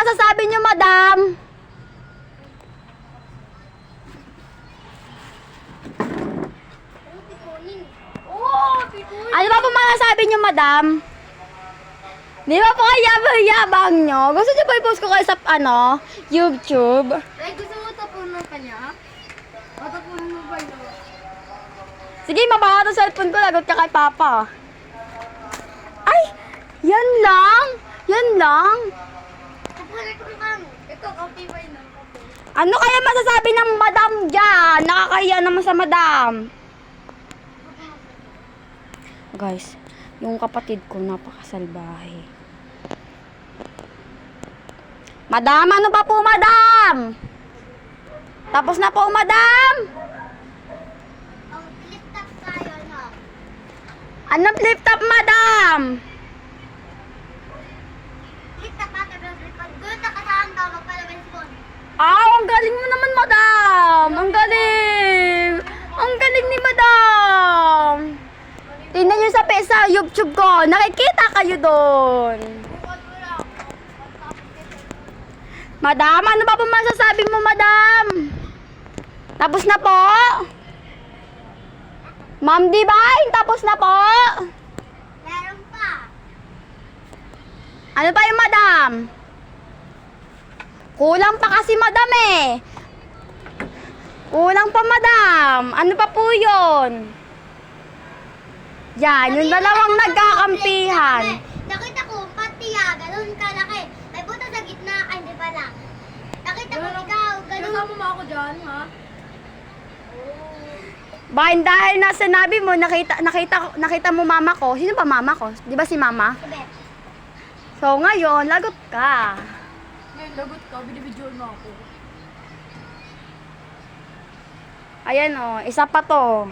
masasabi niyo, madam? Ano ba po masasabi niyo, madam? Di ba po yabang nyo? Gusto niyo ba i-post ko kayo sa, YouTube? Ay, gusto mo tapunan ka niya? O tapunan mo ba yun? Sige, mabaka itong cellphone ko. Lagot ka kay Papa. Ay! Yan lang! Yan lang! Tapunan ko lang. Ito, copy ba yun? Ano kaya masasabi ng madam dyan? Nakakahiya naman sa madam. Guys, yung kapatid ko napakasalbahe. Madam, ano ba po, madam? Tapos na po, madam? Ang flip top tayo, no? Anong flip top, madam? Flip top ate, pero flip top. Doon nakasaan ka, magpalabas mo. Ang galing mo naman, madam. Ang galing. Ang galing ni madam. Tingnan nyo sa YouTube ko. Nakikita kayo doon. Madam, ano ba po masasabi mo, madam? Tapos na po? Ma'am Divine, tapos na po? Meron pa. Ano pa yung madam? Kulang pa kasi, madam eh. Kulang pa, madam. Ano pa po yun? Yan, yung dalawang nagkakampihan. Nakita ko, pati ganun kalaki. May buta sa gitna, ay hindi pala. Nakita ko ikaw, ganun. Kasama mo ako dyan, ha? Bahin dahil na sinabi mo, nakita mo mama ko. Sino ba mama ko? Di ba si mama? Bebet. So ngayon, lagot ka. Ngayon, lagot ka, binibidyoan mo ako. Ayan o, isa pa to.